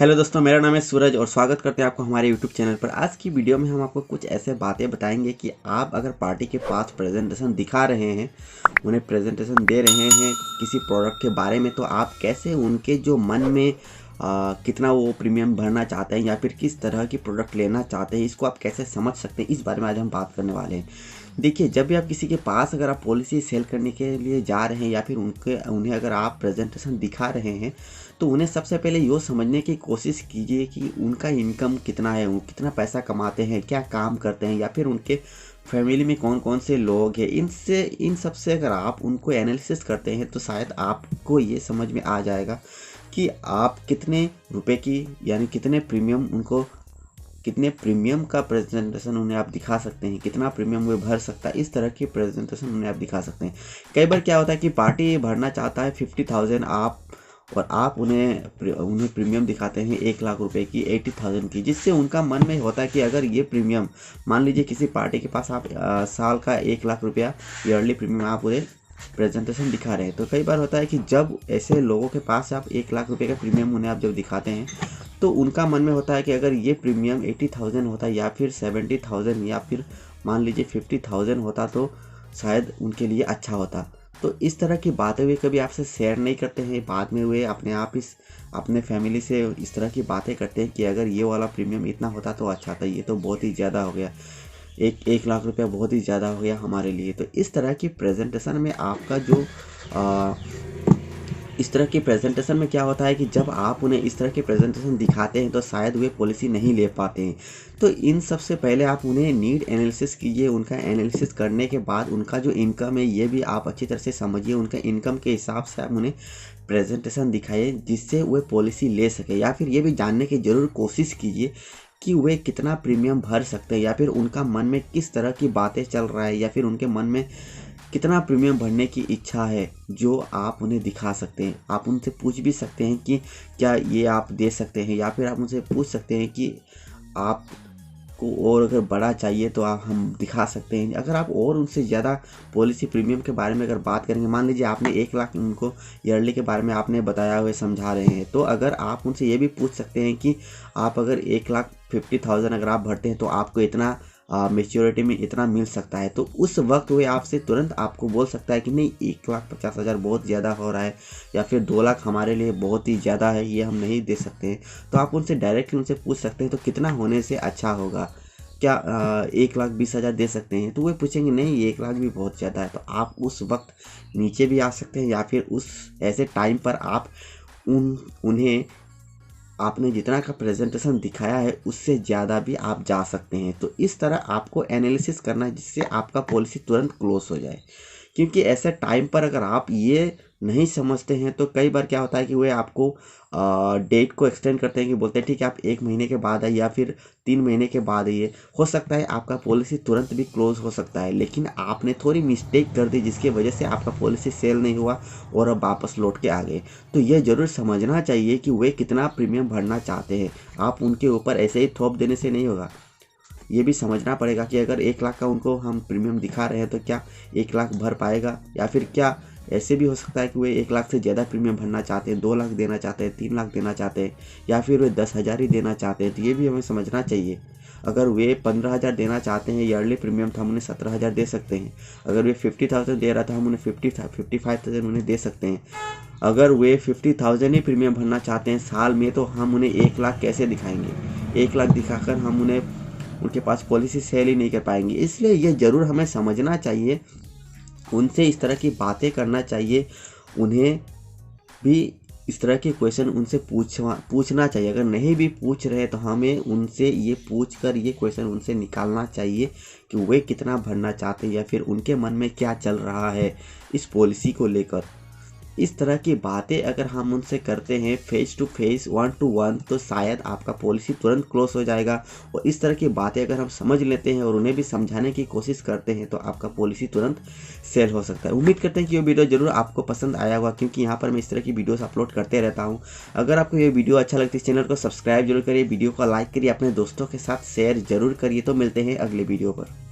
Hello दोस्तों, मेरा नाम है सूरज और स्वागत करते हैं आपको हमारे यूट्यूब चैनल पर। आज की वीडियो में हम आपको कुछ ऐसे बातें बताएंगे कि आप अगर पार्टी के पास प्रेजेंटेशन दिखा रहे हैं, उन्हें प्रेजेंटेशन दे रहे हैं किसी प्रोडक्ट के बारे में, तो आप कैसे उनके जो मन में कितना वो प्रीमियम भरना चाहते हैं या फिर किस तरह की प्रोडक्ट लेना चाहते हैं, इसको आप कैसे समझ सकते हैं, इस बारे में आज हम बात करने वाले हैं। देखिए, जब भी आप किसी के पास अगर आप पॉलिसी सेल करने के लिए जा रहे हैं या फिर उन्हें अगर आप प्रेजेंटेशन दिखा रहे हैं, तो उन्हें सबसे पहले ये समझने की कोशिश कीजिए कि उनका इनकम कितना है, वो कितना पैसा कमाते हैं, क्या काम करते हैं, या फिर उनके फैमिली में कौन कौन से लोग हैं। इन सब से अगर आप उनको एनालिसिस करते हैं तो शायद आपको ये समझ में आ जाएगा कि आप कितने रुपए की यानी कितने प्रीमियम का प्रेजेंटेशन उन्हें आप दिखा सकते हैं, कितना प्रीमियम वो भर सकता है, इस तरह की प्रेजेंटेशन उन्हें आप दिखा सकते हैं। कई बार क्या होता है कि पार्टी भरना चाहता है 50,000 आप उन्हें प्रीमियम दिखाते हैं 1,00,000 रुपए की, 80,000 की, जिससे उनका मन में होता है कि अगर ये प्रीमियम, मान लीजिए किसी पार्टी के पास आप साल का 1,00,000 रुपया ईयरली प्रीमियम आप उन्हें प्रेजेंटेशन दिखा रहे हैं, तो कई बार होता है कि जब ऐसे लोगों के पास आप 1,00,000 रुपये का प्रीमियम उन्हें आप जब दिखाते हैं, तो उनका मन में होता है कि अगर ये प्रीमियम 80,000 होता या फिर 70,000 या फिर मान लीजिए 50,000 होता तो शायद उनके लिए अच्छा होता। तो इस तरह की बातें वे कभी आपसे शेयर नहीं करते हैं, बाद में वे अपने फैमिली से इस तरह की बातें करते हैं कि अगर ये वाला प्रीमियम इतना होता तो अच्छा था, ये तो बहुत ही ज़्यादा हो गया, 1,00,000 रुपया बहुत ही ज़्यादा हो गया हमारे लिए। तो इस तरह की प्रेजेंटेशन में आपका जो इस तरह की प्रेजेंटेशन में क्या होता है कि जब आप उन्हें इस तरह के प्रेजेंटेशन दिखाते हैं तो शायद वे पॉलिसी नहीं ले पाते हैं। तो इन सब से पहले आप उन्हें नीड एनालिसिस कीजिए। उनका एनालिसिस करने के बाद उनका जो इनकम है ये भी आप अच्छी तरह से समझिए। उनका इनकम के हिसाब से आप उन्हें प्रेजेंटेशन दिखाइए जिससे वे पॉलिसी ले सके, या फिर ये भी जानने की ज़रूर कोशिश कीजिए कि वे कितना प्रीमियम भर सकते हैं, या फिर उनका मन में किस तरह की बातें चल रहा है, या फिर उनके मन में कितना प्रीमियम भरने की इच्छा है, जो आप उन्हें दिखा सकते हैं। आप उनसे पूछ भी सकते हैं कि क्या ये आप दे सकते हैं, या फिर आप उनसे पूछ सकते हैं कि आपको और अगर बड़ा चाहिए तो हम दिखा सकते हैं। अगर आप और उनसे ज़्यादा पॉलिसी प्रीमियम के बारे में अगर बात करेंगे, मान लीजिए आपने 1,00,000 उनको ईयरली के बारे में आपने बताया हुआ समझा रहे हैं, तो अगर आप उनसे ये भी पूछ सकते हैं कि आप अगर 1,50,000 अगर आप भरते हैं तो आपको इतना मेच्योरिटी में इतना मिल सकता है, तो उस वक्त वे आपसे तुरंत आपको बोल सकता है कि नहीं, 1,50,000 बहुत ज़्यादा हो रहा है, या फिर 2,00,000 हमारे लिए बहुत ही ज़्यादा है, ये हम नहीं दे सकते हैं। तो आप उनसे डायरेक्टली उनसे पूछ सकते हैं तो कितना होने से अच्छा होगा, क्या 1,20,000 दे सकते हैं। तो वे पूछेंगे नहीं, 1,00,000 भी बहुत ज़्यादा है। तो आप उस वक्त नीचे भी आ सकते हैं, या फिर उस ऐसे टाइम पर आप उन्हें आपने जितना का प्रेजेंटेशन दिखाया है उससे ज़्यादा भी आप जा सकते हैं। तो इस तरह आपको एनालिसिस करना है जिससे आपका पॉलिसी तुरंत क्लोज हो जाए, क्योंकि ऐसे टाइम पर अगर आप ये नहीं समझते हैं तो कई बार क्या होता है कि वे आपको डेट को एक्सटेंड करते हैं, कि बोलते हैं ठीक है आप 1 महीने के बाद आइए या फिर 3 महीने के बाद आइए। हो सकता है आपका पॉलिसी तुरंत भी क्लोज हो सकता है, लेकिन आपने थोड़ी मिस्टेक कर दी जिसकी वजह से आपका पॉलिसी सेल नहीं हुआ और अब वापस लौट के आ गए। तो यह ज़रूर समझना चाहिए कि वे कितना प्रीमियम भरना चाहते हैं। आप उनके ऊपर ऐसे ही थोप देने से नहीं होगा, ये भी समझना पड़ेगा कि अगर 1,00,000 का उनको हम प्रीमियम दिखा रहे हैं तो क्या 1,00,000 भर पाएगा, या फिर क्या ऐसे भी हो सकता है कि वे 1,00,000 से ज़्यादा प्रीमियम भरना चाहते हैं, 2,00,000 देना चाहते हैं, 3,00,000 देना चाहते हैं, या फिर वे 10,000 ही देना चाहते हैं। तो ये भी हमें समझना चाहिए। अगर वे 15,000 देना चाहते हैं ईयरली प्रीमियम, तो हम उन्हें 17,000 दे सकते हैं। अगर वे 50,000 दे रहा था, हम उन्हें 55,000 उन्हें दे सकते हैं। अगर वे 50,000 ही प्रीमियम भरना चाहते हैं साल में, तो हम उन्हें 1,00,000 कैसे दिखाएंगे। 1,00,000 दिखाकर हम उनके पास पॉलिसी सेल ही नहीं कर पाएंगे। इसलिए ये ज़रूर हमें समझना चाहिए, उनसे इस तरह की बातें करना चाहिए, उन्हें भी इस तरह के क्वेश्चन उनसे पूछना चाहिए। अगर नहीं भी पूछ रहे तो हमें उनसे ये पूछ कर ये क्वेश्चन उनसे निकालना चाहिए कि वे कितना भरना चाहते हैं, या फिर उनके मन में क्या चल रहा है इस पॉलिसी को लेकर। इस तरह की बातें अगर हम उनसे करते हैं फेस टू फेस, 1 to 1, तो शायद आपका पॉलिसी तुरंत क्लोज हो जाएगा। और इस तरह की बातें अगर हम समझ लेते हैं और उन्हें भी समझाने की कोशिश करते हैं तो आपका पॉलिसी तुरंत सेल हो सकता है। उम्मीद करते हैं कि ये वीडियो जरूर आपको पसंद आया होगा, क्योंकि यहाँ पर मैं इस तरह की वीडियोस अपलोड करते रहता हूँ। अगर आपको ये वीडियो अच्छा लगता है इस चैनल को सब्सक्राइब जरूर करिए, वीडियो को लाइक करिए, अपने दोस्तों के साथ शेयर जरूर करिए। तो मिलते हैं अगले वीडियो पर।